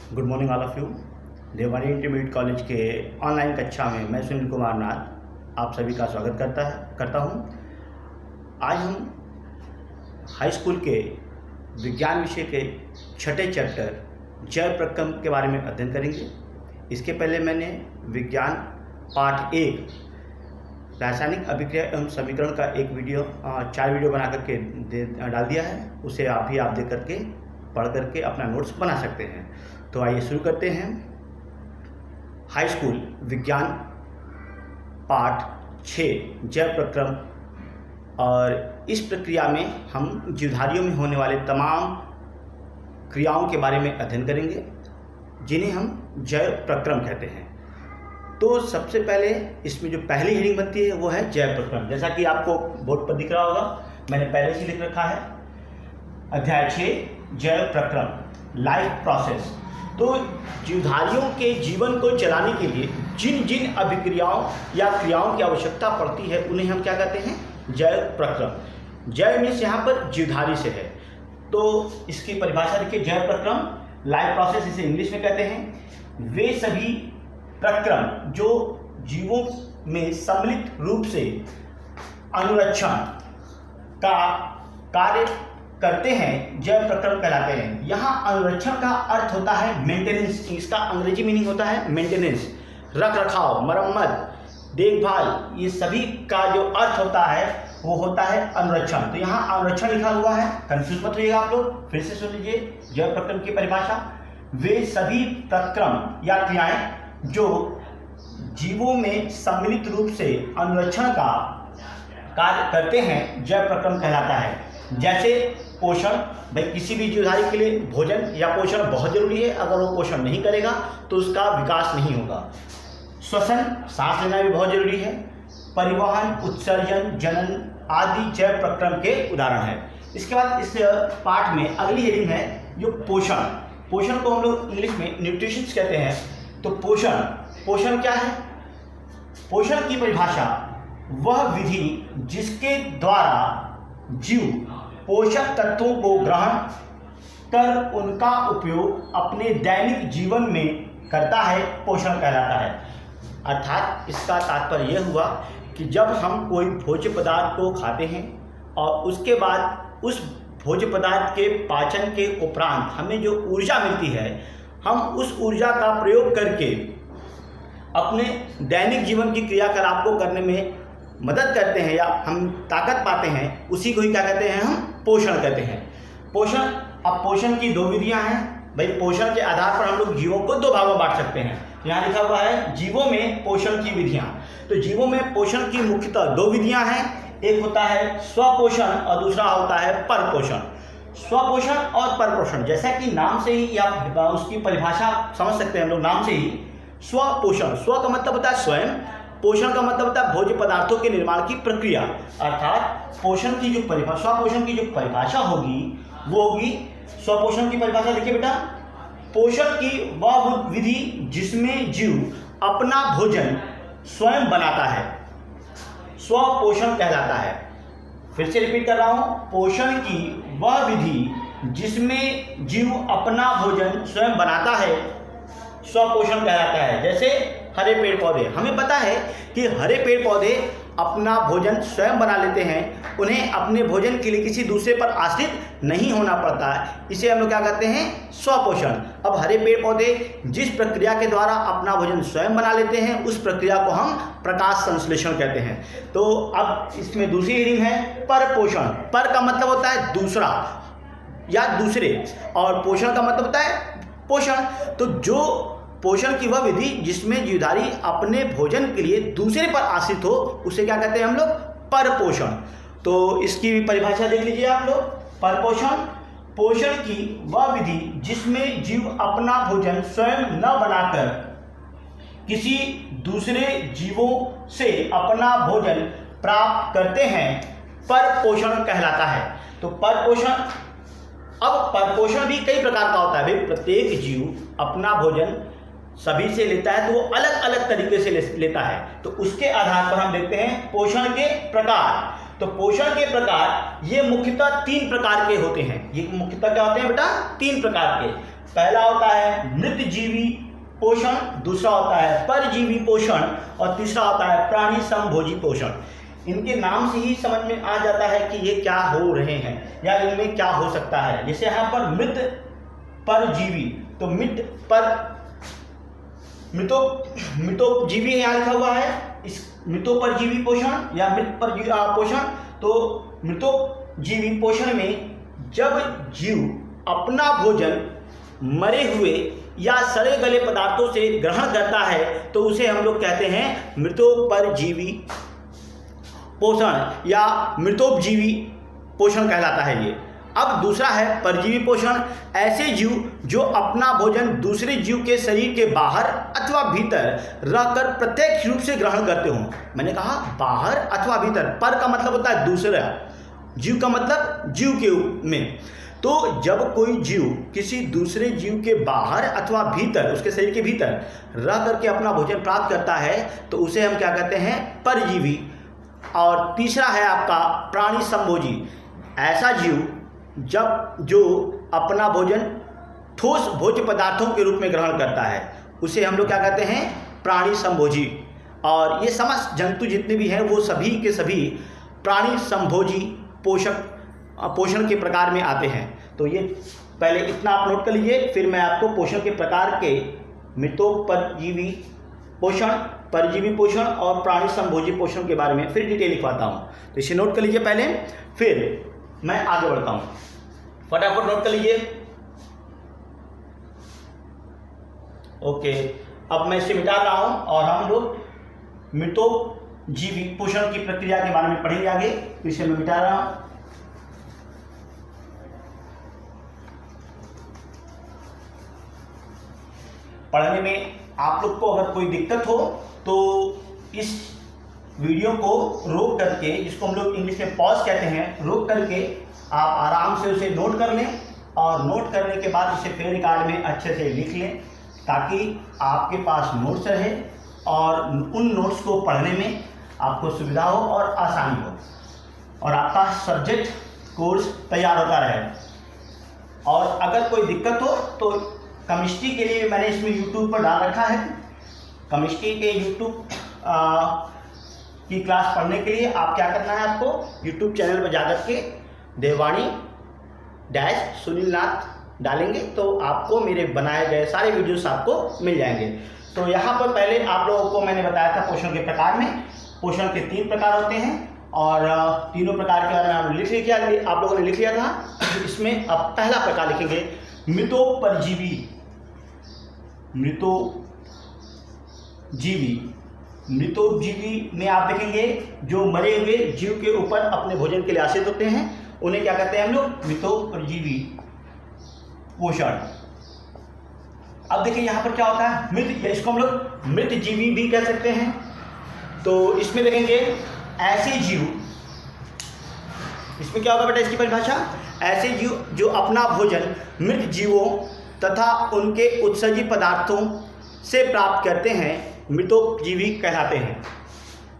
Good morning all of you. Devvani intermediate college के online कक्षा में मैं सुनील कुमार नाथ आप सभी का स्वागत करता हूं। आज हम हाई स्कूल के विज्ञान विषय के छठे चैप्टर जैव प्रक्रम के बारे में अध्ययन करेंगे। इसके पहले मैंने विज्ञान पाठ 1 रासायनिक अभिक्रिया एवं समीकरण का एक वीडियो 4 वीडियो बना करके डाल दिया है। उसे आप देख करके पढ़ करके अपना नोट्स बना सकते हैं। तो आइए शुरू करते हैं। हाई स्कूल विज्ञान पाठ 6 जैव प्रक्रम, और इस प्रक्रिया में हम जीवधारियों में होने वाले तमाम क्रियाओं के बारे में अध्ययन करेंगे जिन्हें हम जैव प्रक्रम कहते हैं। तो सबसे पहले इसमें जो पहली हेडिंग बनती है वो है जैव प्रक्रम। जैसा कि आपको बोर्ड पर दिख रहा होगा, मैंने पहले से लिख रखा है अध्याय 6 जैव प्रक्रम लाइफ प्रोसेस। तो जीवधारियों के जीवन को चलाने के लिए जिन जिन अभिक्रियाओं या क्रियाओं की आवश्यकता पड़ती है उन्हें हम क्या कहते हैं? जैव प्रक्रम। जैव मीन्स यहाँ पर जीवधारी से है। तो इसकी परिभाषा देखिए, जैव प्रक्रम लाइफ प्रोसेस इसे इंग्लिश में कहते हैं। वे सभी प्रक्रम जो जीवों में सम्मिलित रूप से अनुरक्षण का कार्य करते हैं जैव प्रक्रम कहलाते हैं। यहाँ अनुरक्षण का अर्थ होता है मेंटेनेंस। इसका अंग्रेजी मीनिंग होता है मेंटेनेंस, रख रखाव, मरम्मत, देखभाल। ये सभी का जो अर्थ होता है वो होता है अनुरक्षण। तो यहाँ अनुरक्षण लिखा हुआ है, कंफ्यूज मत होइएगा आप लोग। फिर से सुन लीजिए जैव प्रक्रम की परिभाषा। वे सभी प्रक्रम या क्रियाएं जो जीवों में सम्मिलित रूप से अनुरक्षण का कार्य करते हैं जैव प्रक्रम कहलाता है। जैसे पोषण, भाई किसी भी जीवधारी के लिए भोजन या पोषण बहुत जरूरी है। अगर वो पोषण नहीं करेगा तो उसका विकास नहीं होगा। श्वसन, सांस लेना भी बहुत जरूरी है। परिवहन, उत्सर्जन, जनन आदि जैव प्रक्रम के उदाहरण है। इसके बाद इस पाठ में अगली हेडिंग है जो पोषण। पोषण को हम लोग इंग्लिश में न्यूट्रिशंस कहते हैं। तो पोषण क्या है? पोषण की परिभाषा वह विधि जिसके द्वारा जीव पोषक तत्वों को ग्रहण कर उनका उपयोग अपने दैनिक जीवन में करता है, पोषण कहलाता है। अर्थात इसका तात्पर्य यह हुआ कि जब हम कोई भोज्य पदार्थ को खाते हैं और उसके बाद उस भोज्य पदार्थ के पाचन के उपरांत हमें जो ऊर्जा मिलती है, हम उस ऊर्जा का प्रयोग करके अपने दैनिक जीवन की क्रियाकलाप को करने में मदद करते हैं या हम ताकत पाते हैं, उसी को ही क्या कहते हैं? हम पोषण कहते हैं। पोषण, अब पोषण की 2 विधियां हैं। भाई पोषण के आधार पर हम लोग जीवों को 2 भागों में बांट सकते हैं। यहाँ लिखा हुआ है जीवों में पोषण की विधियां। तो जीवों में पोषण की मुख्यतः 2 विधियां हैं। एक होता है स्वपोषण और दूसरा होता है परपोषण। स्वपोषण और परपोषण, जैसा कि नाम से ही या उसकी परिभाषा समझ सकते हैं हम लोग नाम से ही। स्वपोषण, स्व का मतलब होता है स्वयं, पोषण का मतलब होता है भोज्य पदार्थों के निर्माण की प्रक्रिया। अर्थात पोषण की जो परिभाषा, स्वपोषण की जो परिभाषा होगी वो होगी, स्वपोषण की परिभाषा देखिए बेटा, पोषण की वह विधि जिसमें जीव अपना भोजन स्वयं बनाता है, स्वपोषण कहलाता है। फिर से रिपीट कर रहा हूं, पोषण की वह विधि जिसमें जीव अपना भोजन स्वयं बनाता है, स्वपोषण कहलाता है। जैसे हरे पेड़ पौधे, हमें पता है कि हरे पेड़ पौधे अपना भोजन स्वयं बना लेते हैं। उन्हें अपने भोजन के लिए किसी दूसरे पर आश्रित नहीं होना पड़ता है। इसे हम लोग क्या कहते हैं? स्वपोषण। अब हरे पेड़ पौधे जिस प्रक्रिया के द्वारा अपना भोजन स्वयं बना लेते हैं उस प्रक्रिया को हम प्रकाश संश्लेषण कहते हैं। तो अब इसमें दूसरी हेडिंग है परपोषण। पर का मतलब होता है दूसरा या दूसरे, और पोषण का मतलब होता है पोषण। तो जो पोषण की वह विधि जिसमें जीवधारी अपने भोजन के लिए दूसरे पर आश्रित हो उसे क्या कहते हैं हम लोग? परपोषण। तो इसकी भी परिभाषा देख लीजिए आप लोग। परपोषण, पोषण की वह विधि जिसमें जीव अपना भोजन स्वयं न बनाकर किसी दूसरे जीवों से अपना भोजन प्राप्त करते हैं, परपोषण कहलाता है। तो परपोषण, अब परपोषण भी कई प्रकार का होता है। भाई प्रत्येक जीव अपना भोजन सभी से लेता है तो वो अलग अलग तरीके से लेता है। तो उसके आधार पर हम देखते हैं पोषण के प्रकार। तो पोषण के प्रकार ये मुख्यतः 3 प्रकार के होते हैं। ये मुख्यतः क्या होते हैं बेटा? 3 प्रकार के। पहला होता है मृतजीवी पोषण, दूसरा होता है परजीवी पोषण और तीसरा होता है प्राणी समभोजी पोषण। इनके नाम से ही समझ में आ जाता है कि ये क्या हो रहे हैं या इनमें क्या हो सकता है। जैसे यहाँ पर मृत परजीवी, तो मृतोपजीवी यहाँ लिखा हुआ है, इस मृतोपरजीवी पोषण या मृत परजीवी पोषण। तो मृतोपजीवी पोषण में जब जीव अपना भोजन मरे हुए या सड़े गले पदार्थों से ग्रहण करता है तो उसे हम लोग कहते हैं मृतोपरजीवी पोषण या मृतोपजीवी पोषण कहलाता है ये। अब दूसरा है परजीवी पोषण। ऐसे जीव जो अपना भोजन दूसरे जीव के शरीर के बाहर अथवा भीतर रहकर प्रत्यक्ष रूप से ग्रहण करते हों। मैंने कहा बाहर अथवा भीतर, पर का मतलब होता है दूसरा, जीव का मतलब जीव के में। तो जब कोई जीव किसी दूसरे जीव के बाहर अथवा भीतर, उसके शरीर के भीतर रह करके अपना भोजन प्राप्त करता है तो उसे हम क्या कहते हैं? परजीवी। और तीसरा है आपका प्राणी समभोजी। ऐसा जीव जो अपना भोजन ठोस भोज्य पदार्थों के रूप में ग्रहण करता है उसे हम लोग क्या कहते हैं? प्राणी समभोजी। और ये समस्त जंतु जितने भी हैं वो सभी के सभी प्राणी समभोजी पोषण के प्रकार में आते हैं। तो ये पहले इतना आप नोट कर लीजिए, फिर मैं आपको पोषण के प्रकार के मृतोपरजीवी पोषण, परजीवी पोषण और प्राणी समभोजी पोषण के बारे में फिर डिटेल लिखवाता हूँ। तो इसे नोट कर लीजिए पहले, फिर मैं आगे बढ़ता हूँ। फटाफट नोट कर लीजिए। ओके, अब मैं इसे मिटा रहा हूँ और हम लोग मृतोपजीवी पोषण की प्रक्रिया के बारे में पढ़ेंगे आगे। तो इसे मैं मिटा रहा हूँ। पढ़ने में आप लोग को अगर कोई दिक्कत हो तो इस वीडियो को रोक करके, जिसको हम लोग इंग्लिश में पॉज कहते हैं, रोक करके आप आराम से उसे नोट कर लें और नोट करने के बाद उसे पेन कार्ड में अच्छे से लिख लें ताकि आपके पास नोट्स रहे और उन नोट्स को पढ़ने में आपको सुविधा हो और आसानी हो और आपका सब्जेक्ट कोर्स तैयार होता रहे। और अगर कोई दिक्कत हो तो केमिस्ट्री के लिए मैंने इसमें यूट्यूब पर डाल रखा है। केमिस्ट्री के यूट्यूब की क्लास पढ़ने के लिए आप क्या करना है, आपको यूट्यूब चैनल पर जाकर के देवानी सुनील नाथ डालेंगे तो आपको मेरे बनाए गए सारे वीडियोस आपको मिल जाएंगे। तो यहाँ पर पहले आप लोगों को मैंने बताया था पोषण के प्रकार में। पोषण के 3 प्रकार होते हैं और तीनों प्रकार के बारे में आप लोगों ने लिख लिया था। इसमें अब पहला प्रकार लिखेंगे मृतोपरजीवी। मृतोपजीवी में आप देखेंगे जो मरे हुए जीव के ऊपर अपने भोजन के लिए आश्रित होते हैं उन्हें क्या कहते हैं हम लोग? मृतोपरजीवी पोषण। अब देखिए यहाँ पर क्या होता है, मृत, इसको हम लोग मृतजीवी भी कह सकते हैं। तो इसमें देखेंगे ऐसे जीव, इसमें क्या होगा बेटा इसकी परिभाषा? ऐसे जीव जो अपना भोजन मृत जीवों तथा उनके उत्सर्जी पदार्थों से प्राप्त करते हैं मृतोपजीवी कहलाते हैं।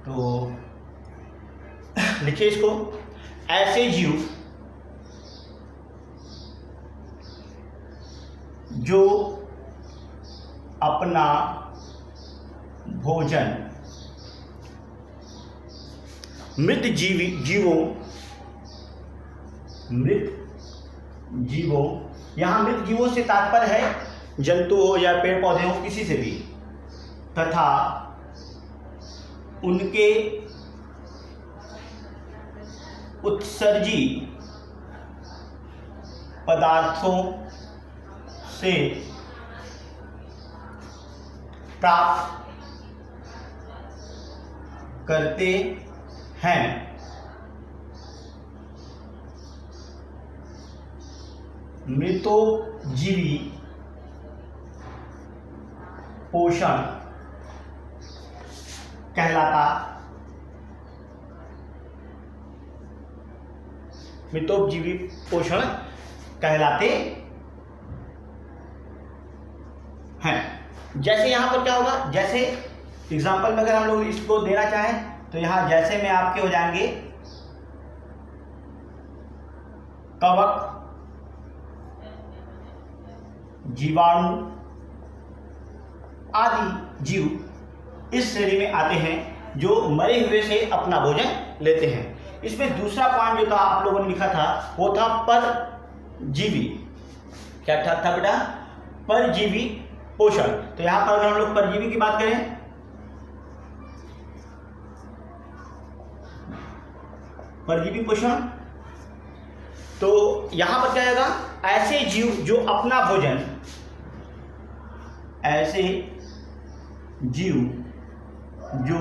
तो लिखिए इसको, ऐसे जीव जो अपना भोजन मृत जीवों, यहाँ मृत जीवों से तात्पर्य है जंतु हो या पेड़ पौधे हो, किसी से भी, तथा उनके उत्सर्जी पदार्थों से प्राप्त करते हैं मृतोपजीवी पोषण कहलाता मृतोपजीवी पोषण कहलाते हैं। जैसे यहां पर क्या होगा, जैसे एग्जाम्पल में अगर हम लोग इसको देना चाहें तो यहाँ जैसे में आपके हो जाएंगे कवक, जीवाणु आदि जीव इस श्रेणी में आते हैं जो मरे हुए से अपना भोजन लेते हैं। इसमें दूसरा पॉइंट जो था आप लोगों ने लिखा था वो था परजीवी। क्या था बेटा? परजीवी पोषण। तो यहां पर अगर हम लोग परजीवी की बात करें, परजीवी पोषण, तो यहां पर क्या आएगा? ऐसे जीव जो अपना भोजन, ऐसे जीव जो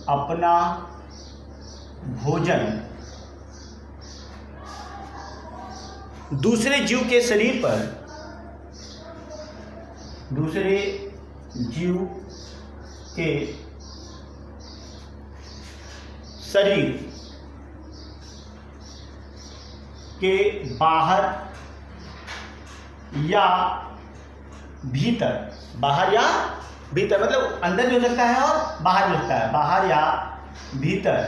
अपना भोजन दूसरे जीव के शरीर पर, दूसरे जीव के शरीर के बाहर या भीतर, बाहर या भीतर मतलब अंदर भी हो सकता है और बाहर भी हो सकता है, बाहर या भीतर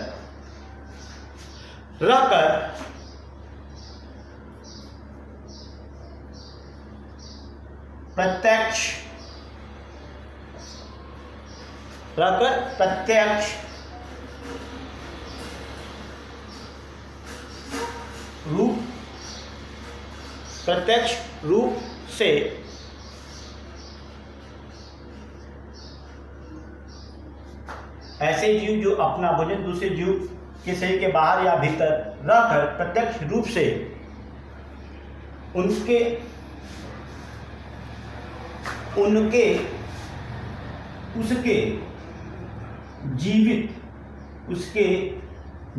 रहकर प्रत्यक्ष रूप से ऐसे जीव जो अपना भोजन दूसरे जीव के शरीर के बाहर या भीतर रहकर प्रत्यक्ष रूप से उसके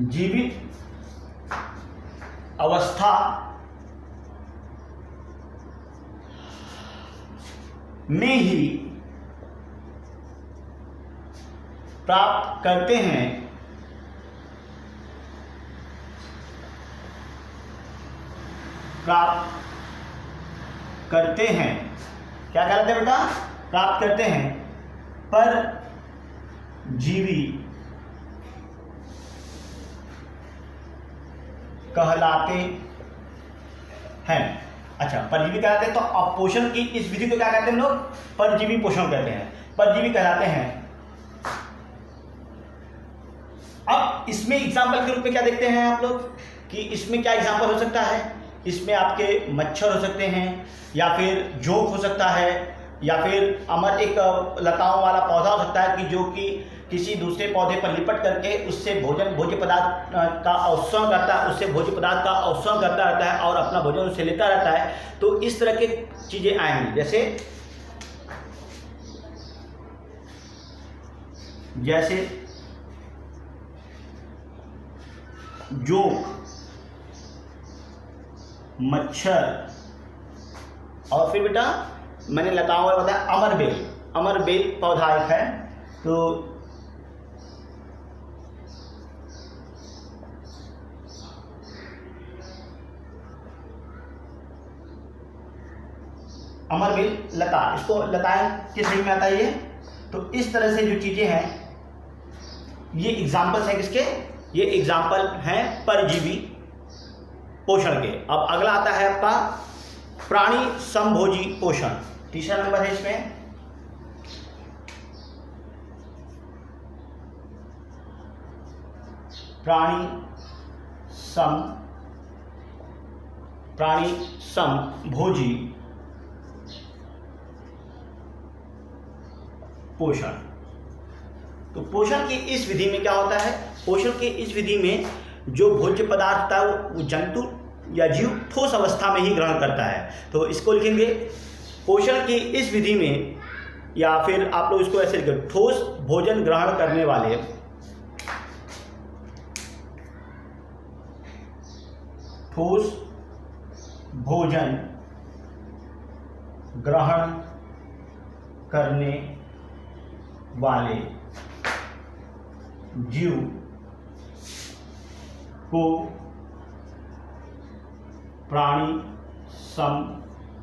जीवित अवस्था में ही प्राप्त करते हैं, क्या कहते हैं बेटा? प्राप्त करते हैं परजीवी कहलाते हैं। अच्छा, परजीवी कहलाते हैं, तो अब पोषण की इस विधि को क्या कहते हैं हम लोग? परजीवी पोषण कहते हैं, परजीवी कहलाते हैं। अब इसमें एग्जाम्पल के रूप में क्या देखते हैं आप लोग कि इसमें क्या एग्जाम्पल हो सकता है? इसमें आपके मच्छर हो सकते हैं, या फिर जोंक हो सकता है, या फिर अमर एक लताओं वाला पौधा हो सकता है कि जो कि किसी दूसरे पौधे पर लिपट करके उससे भोज्य पदार्थ का अवशोषण करता है, उससे भोज्य पदार्थ का अवशोषण करता रहता है और अपना भोजन उससे लेता रहता है। तो इस तरह की चीजें आएंगी, जैसे जोंक, मच्छर, और फिर बेटा मैंने लताओं वाला बताया अमरबेल पौधा एक है। तो अमरबेल लता, इसको लताएं किस श्रेणी में आता है ये? तो इस तरह से जो चीजें हैं ये एग्जाम्पल्स हैं किसके? ये एग्जाम्पल हैं परजीवी पोषण के। अब अगला आता है आपका प्राणी समभोजी पोषण, तीसरा नंबर है इसमें। प्राणी समभोजी पोषण। तो पोषण की इस विधि में क्या होता है? पोषण की इस विधि में जो भोज्य पदार्थ था वो जंतु या जीव ठोस अवस्था में ही ग्रहण करता है। तो इसको लिखेंगे पोषण की इस विधि में, या फिर आप लोग इसको ऐसे लिखेंगे ठोस भोजन ग्रहण करने वाले, ठोस भोजन ग्रहण करने वाले जीव को प्राणी समभोजी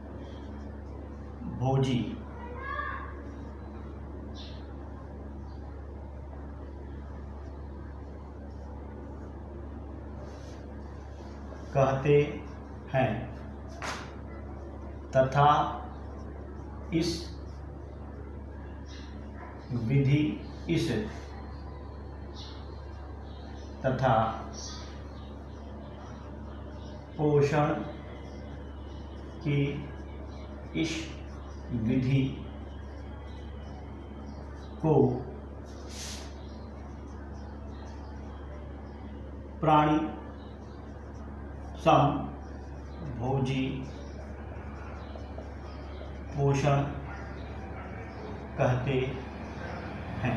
कहते हैं तथा इस विधि तथा पोषण की इस विधि को प्राणी समभोजी पोषण कहते हैं।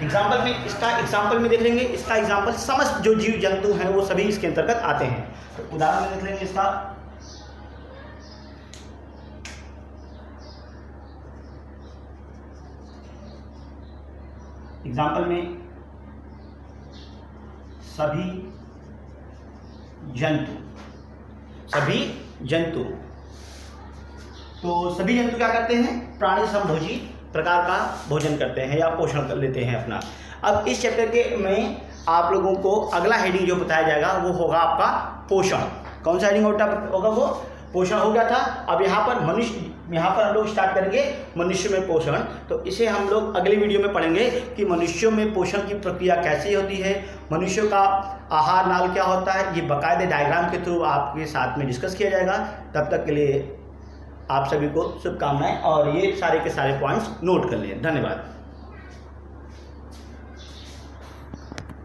एग्जाम्पल में देख लेंगे। इसका एग्जाम्पल समस्त जो जीव जंतु हैं वो सभी इसके अंतर्गत आते हैं। तो उदाहरण में देख लेंगे इसका। एग्जाम्पल में सभी जंतु तो सभी जंतु क्या करते हैं? प्राणी समभोजी प्रकार का भोजन करते हैं या पोषण कर लेते हैं अपना। अब इस चैप्टर के में आप लोगों को अगला हेडिंग जो बताया जाएगा वो होगा आपका पोषण। कौन सा हेडिंग होगा? वो पोषण हो गया था। अब यहाँ पर हम लोग स्टार्ट करेंगे मनुष्य में पोषण। तो इसे हम लोग अगले वीडियो में पढ़ेंगे कि मनुष्यों में पोषण की प्रक्रिया कैसी होती है, मनुष्यों का आहार नाल क्या होता है। ये बाकायदे डायग्राम के थ्रू आपके साथ में डिस्कस किया जाएगा। तब तक के लिए आप सभी को शुभकामनाएं और ये सारे के सारे पॉइंट्स नोट कर लें। धन्यवाद।